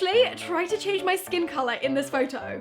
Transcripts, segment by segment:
actually try to change my skin color in this photo.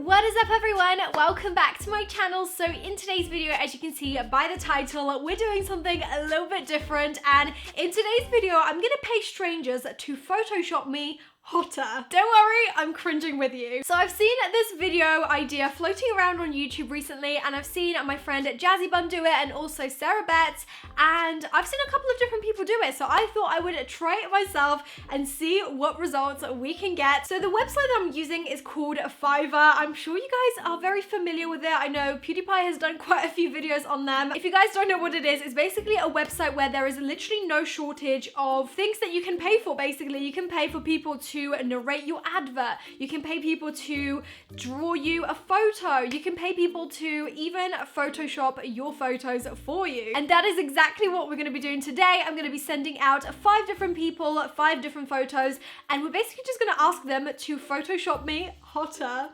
What is up everyone? Welcome back to my channel. So in today's video, as you can see by the title, we're doing something a little bit different, and in today's video I'm gonna pay strangers to Photoshop me hotter. Don't worry, I'm cringing with you. So I've seen this video idea floating around on YouTube recently, and I've seen my friend Jazzy Bun do it and also Sarah Betts, and I've seen a couple of different people do it. So I thought I would try it myself and see what results we can get. So the website that I'm using is called Fiverr. I'm sure you guys are very familiar with it. I know PewDiePie has done quite a few videos on them. If you guys don't know what it is, it's basically a website where there is literally no shortage of things that you can pay for. Basically, you can pay for people to narrate your advert. You can pay people to draw you a photo. You can pay people to even Photoshop your photos for you. And that is exactly what we're going to be doing today. I'm going to be sending out 5 different people, 5 different photos, and we're basically just going to ask them to Photoshop me hotter.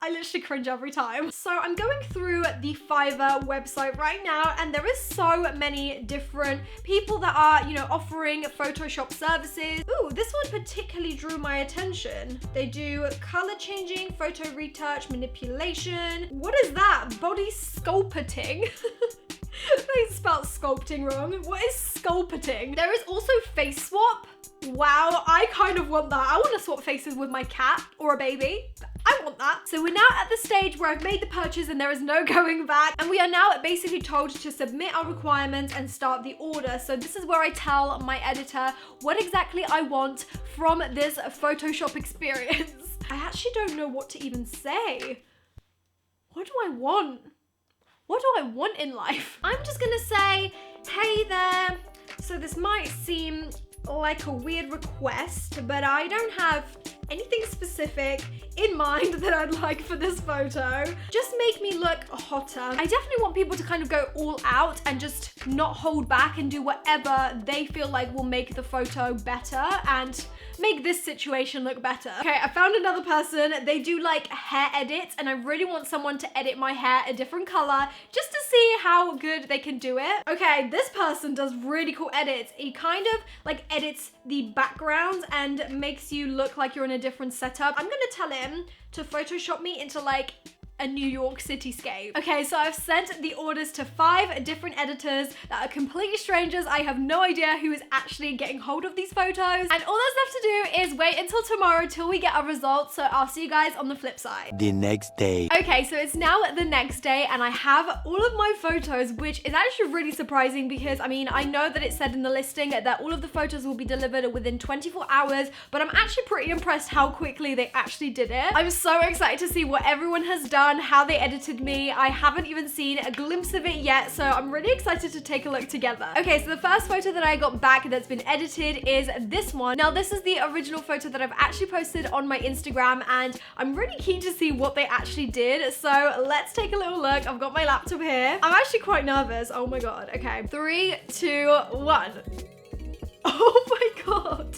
I literally cringe every time. So I'm going through the Fiverr website right now, and there is so many different people that are, offering Photoshop services. Ooh, this one particularly drew my attention. They do color changing, photo retouch, manipulation. What is that? Body sculpting. They spelled sculpting wrong. What is sculpting? There is also face swap. Wow, I kind of want that. I want to swap faces with my cat or a baby. I want that. So we're now at the stage where I've made the purchase and there is no going back. And we are now basically told to submit our requirements and start the order. So this is where I tell my editor what exactly I want from this Photoshop experience. I actually don't know what to even say. What do I want? What do I want in life? I'm just gonna say, hey there. So this might seem like a weird request, but I don't have anything specific in mind that I'd like for this photo. Just make me look hotter. I definitely want people to kind of go all out and just not hold back and do whatever they feel like will make the photo better and make this situation look better. Okay, I found another person. They do like hair edits, and I really want someone to edit my hair a different color just to see how good they can do it. Okay, this person does really cool edits. He kind of like edits the backgrounds and makes you look like you're in a different setup. I'm gonna tell him to Photoshop me into like a New York cityscape. Okay, so I've sent the orders to 5 different editors that are completely strangers. I have no idea who is actually getting hold of these photos. And all that's left to do is wait until tomorrow till we get our results. So I'll see you guys on the flip side. The next day. Okay, so it's now the next day and I have all of my photos, which is actually really surprising because, I mean, I know that it said in the listing that all of the photos will be delivered within 24 hours, but I'm actually pretty impressed how quickly they actually did it. I'm so excited to see what everyone has done, how they edited me. I haven't even seen a glimpse of it yet, so I'm really excited to take a look together. Okay, so the first photo that I got back that's been edited is this one. Now, this is the original photo that I've actually posted on my Instagram, and I'm really keen to see what they actually did. So let's take a little look. I've got my laptop here. I'm actually quite nervous. Oh my God. Okay, 3, 2, 1. Oh my God.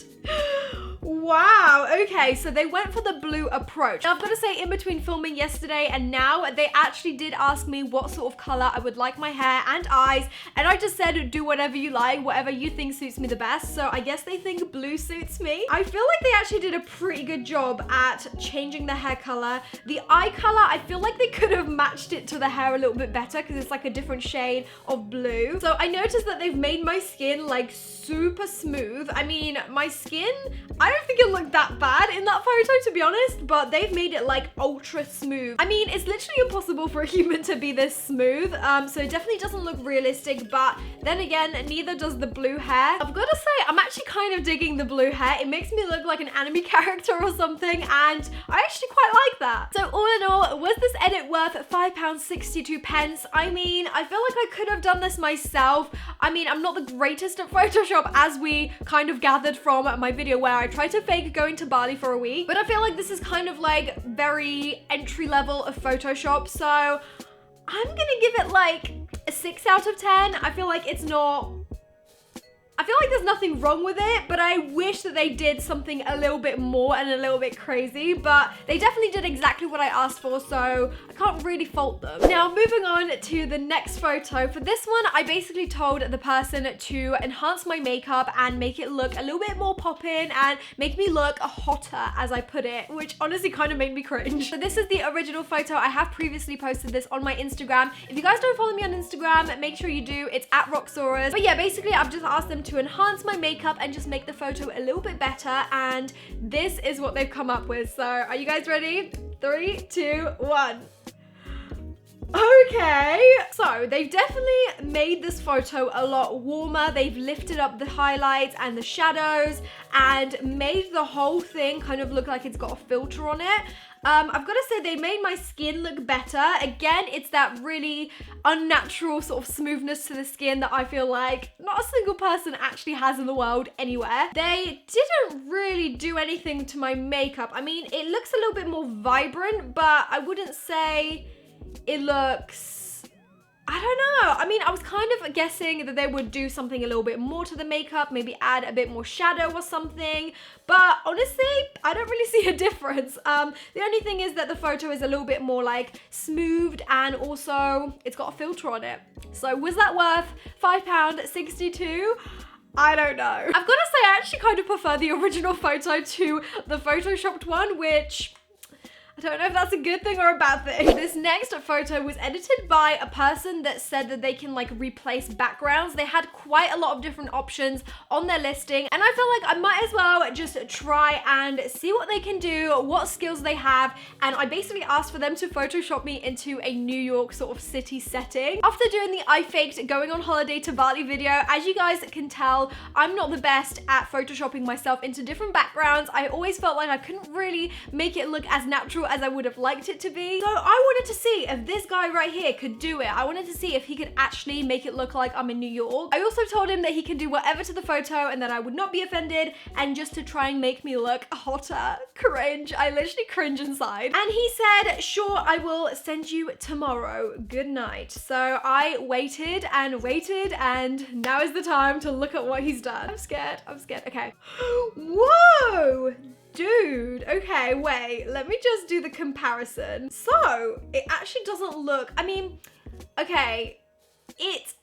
Wow, okay, so they went for the blue approach. Now, I've got to say, in between filming yesterday and now, they actually did ask me what sort of color I would like my hair and eyes, and I just said, do whatever you like, whatever you think suits me the best. So I guess they think blue suits me. I feel like they actually did a pretty good job at changing the hair color. The eye color, I feel like they could have matched it to the hair a little bit better because it's like a different shade of blue. So I noticed that they've made my skin like super smooth. I mean, my skin, I don't think it looked that bad in that photo, to be honest, but they've made it like ultra smooth. I mean, it's literally impossible for a human to be this smooth, so it definitely doesn't look realistic, but then again, neither does the blue hair. I've got to say, I'm actually kind of digging the blue hair. It makes me look like an anime character or something, and I actually quite like that. So all in all, was this edit worth £5.62? I mean, I feel like I could have done this myself. I mean, I'm not the greatest at Photoshop, as we kind of gathered from my video where I tried to fake going to Bali for a week, but I feel like this is kind of like very entry level of Photoshop, so I'm gonna give it like a 6 out of 10. I feel like it's not I feel like there's nothing wrong with it, but I wish that they did something a little bit more and a little bit crazy, but they definitely did exactly what I asked for, so I can't really fault them. Now, moving on to the next photo. For this one, I basically told the person to enhance my makeup and make it look a little bit more poppin' and make me look hotter, as I put it, which honestly kind of made me cringe. So this is the original photo. I have previously posted this on my Instagram. If you guys don't follow me on Instagram, make sure you do. It's at Roxxsaurus. But yeah, basically I've just asked them to enhance my makeup and just make the photo a little bit better, and this is what they've come up with. So are you guys ready? 3, 2, 1. Okay, so they've definitely made this photo a lot warmer. They've lifted up the highlights and the shadows and made the whole thing kind of look like it's got a filter on it. I've got to say they made my skin look better. Again, it's that really unnatural sort of smoothness to the skin that I feel like not a single person actually has in the world anywhere. They didn't really do anything to my makeup. I mean, it looks a little bit more vibrant, but I wouldn't say it looks... I don't know. I mean, I was kind of guessing that they would do something a little bit more to the makeup, maybe add a bit more shadow or something. But honestly, I don't really see a difference. The only thing is that the photo is a little bit more like smoothed, and also it's got a filter on it. So was that worth £5.62? I don't know. I've got to say, I actually kind of prefer the original photo to the photoshopped one, which... I don't know if that's a good thing or a bad thing. This next photo was edited by a person that said that they can like replace backgrounds. They had quite a lot of different options on their listing, and I feel like I might as well just try and see what they can do, what skills they have, and I basically asked for them to Photoshop me into a New York sort of city setting. After doing the I faked going on holiday to Bali video, as you guys can tell, I'm not the best at Photoshopping myself into different backgrounds. I always felt like I couldn't really make it look as natural as I would have liked it to be. So I wanted to see if this guy right here could do it. I wanted to see if he could actually make it look like I'm in New York. I also told him that he can do whatever to the photo and that I would not be offended, and just to try and make me look hotter. Cringe. I literally cringe inside. And he said, sure, I will send you tomorrow. Good night. So I waited and waited, and now is the time to look at what he's done. I'm scared. I'm scared. Okay. Whoa! Dude, okay, wait, let me just do the comparison. So, it actually doesn't look, I mean, okay, it's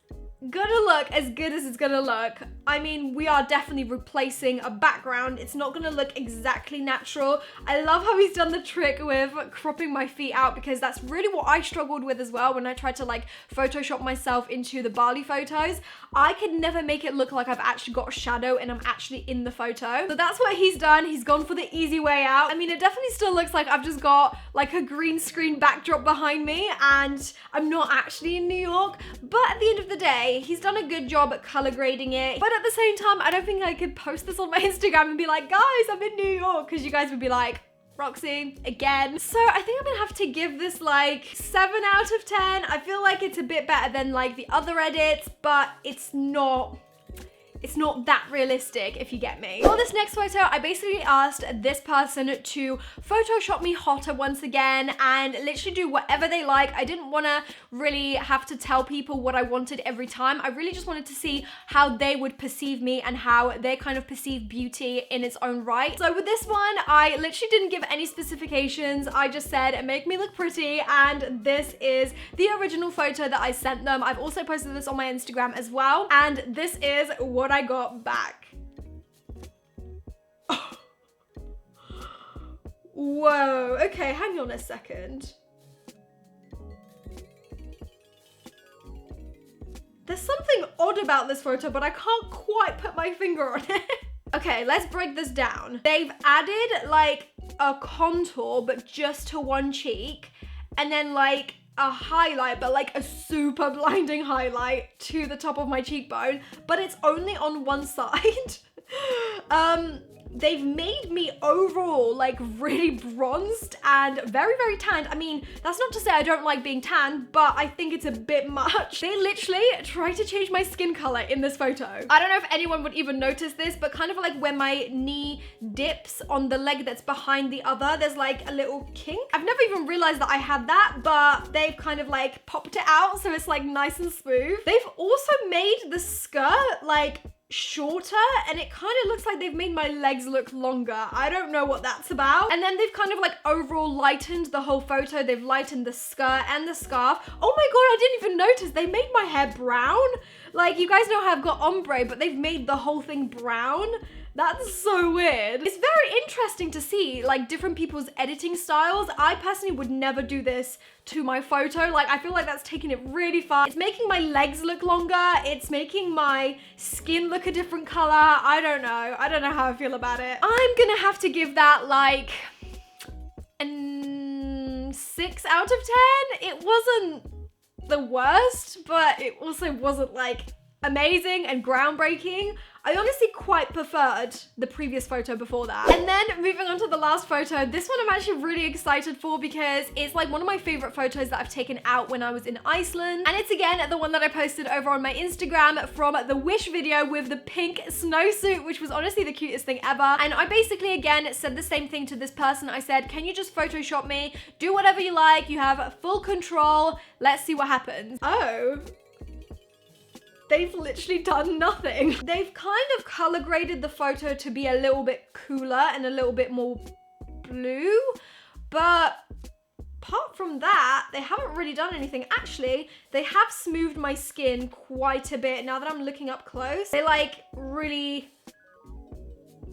gonna look as good as it's gonna look. I mean, we are definitely replacing a background. It's not gonna look exactly natural. I love how he's done the trick with cropping my feet out, because that's really what I struggled with as well when I tried to like Photoshop myself into the Bali photos. I could never make it look like I've actually got a shadow and I'm actually in the photo. So that's what he's done. He's gone for the easy way out. I mean, it definitely still looks like I've just got like a green screen backdrop behind me and I'm not actually in New York. But at the end of the day, he's done a good job at color grading it. But at the same time, I don't think I could post this on my Instagram and be like, guys, I'm in New York, because you guys would be like, Roxy, again. So I think I'm gonna have to give this like 7 out of 10. I feel like it's a bit better than like the other edits, but it's not that realistic, if you get me. For this next photo, I basically asked this person to Photoshop me hotter once again and literally do whatever they like. I didn't want to really have to tell people what I wanted every time. I really just wanted to see how they would perceive me and how they kind of perceive beauty in its own right. So with this one, I literally didn't give any specifications. I just said, make me look pretty, and this is the original photo that I sent them. I've also posted this on my Instagram as well, and this is what I got back. Oh. Whoa, okay, hang on a second. There's something odd about this photo, but I can't quite put my finger on it. Okay, let's break this down. They've added like a contour, but just to one cheek, and then like a highlight, but like a super blinding highlight to the top of my cheekbone, but it's only on one side. They've made me overall like really bronzed and very, very tanned. I mean, that's not to say I don't like being tanned, but I think it's a bit much. They literally tried to change my skin color in this photo. I don't know if anyone would even notice this, but kind of like where my knee dips on the leg that's behind the other, there's like a little kink. I've never even realized that I had that, but they've kind of like popped it out so it's like nice and smooth. They've also made the skirt like shorter, and it kind of looks like they've made my legs look longer. I don't know what that's about. And then they've kind of like overall lightened the whole photo. They've lightened the skirt and the scarf. Oh my god, I didn't even notice. They made my hair brown. Like, you guys know how I've got ombre, but they've made the whole thing brown. That's so weird. It's very interesting to see like different people's editing styles. I personally would never do this to my photo. Like, I feel like that's taking it really far. It's making my legs look longer. It's making my skin look a different color. I don't know. I don't know how I feel about it. I'm gonna have to give that like a 6 out of 10. It wasn't the worst, but it also wasn't like amazing and groundbreaking. I honestly quite preferred the previous photo before that. And then moving on to the last photo, this one I'm actually really excited for because it's like one of my favorite photos that I've taken out when I was in Iceland. And it's again the one that I posted over on my Instagram from the Wish video with the pink snowsuit, which was honestly the cutest thing ever. And I basically again said the same thing to this person. I said, can you just Photoshop me? Do whatever you like. You have full control. Let's see what happens. Oh. They've literally done nothing. They've kind of color graded the photo to be a little bit cooler and a little bit more blue, but apart from that, they haven't really done anything. Actually, they have smoothed my skin quite a bit now that I'm looking up close. They like really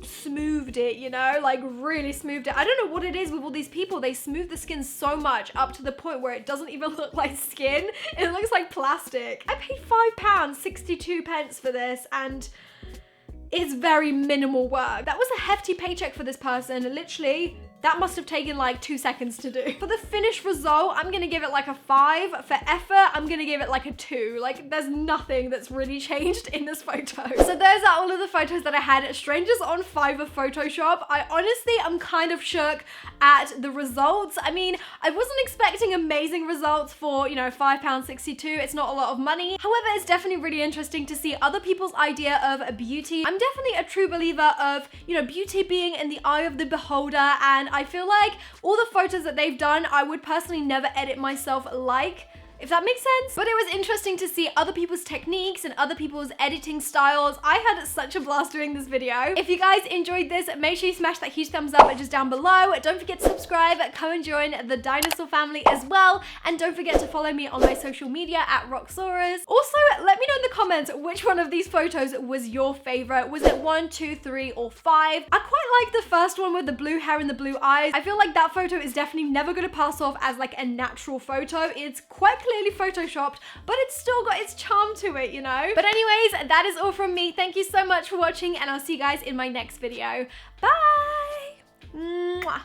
smoothed it, you know, like really smoothed it. I don't know what it is with all these people. They smooth the skin so much up to the point where it doesn't even look like skin. It looks like plastic. I paid £5.62 for this, and it's very minimal work. That was a hefty paycheck for this person. Literally, that must have taken like 2 seconds to do. For the finished result, I'm gonna give it like a 5. For effort, I'm gonna give it like a 2. Like, there's nothing that's really changed in this photo. So those are all of the photos that I had. Strangers on Fiverr Photoshop. I honestly am kind of shook at the results. I mean, I wasn't expecting amazing results for, you know, £5.62. It's not a lot of money. However, it's definitely really interesting to see other people's idea of beauty. I'm definitely a true believer of, you know, beauty being in the eye of the beholder, and I feel like all the photos that they've done, I would personally never edit myself like, if that makes sense. But it was interesting to see other people's techniques and other people's editing styles. I had such a blast doing this video. If you guys enjoyed this, make sure you smash that huge thumbs up just down below. Don't forget to subscribe, come and join the dinosaur family as well. And don't forget to follow me on my social media at Roxxsaurus. Also, let me know in the comments which one of these photos was your favorite. Was it 1, 2, 3, or 5? I quite like the first one with the blue hair and the blue eyes. I feel like that photo is definitely never gonna pass off as like a natural photo. It's quite clearly photoshopped, but it's still got its charm to it, you know? But anyways, that is all from me. Thank you so much for watching, and I'll see you guys in my next video. Bye! Mwah.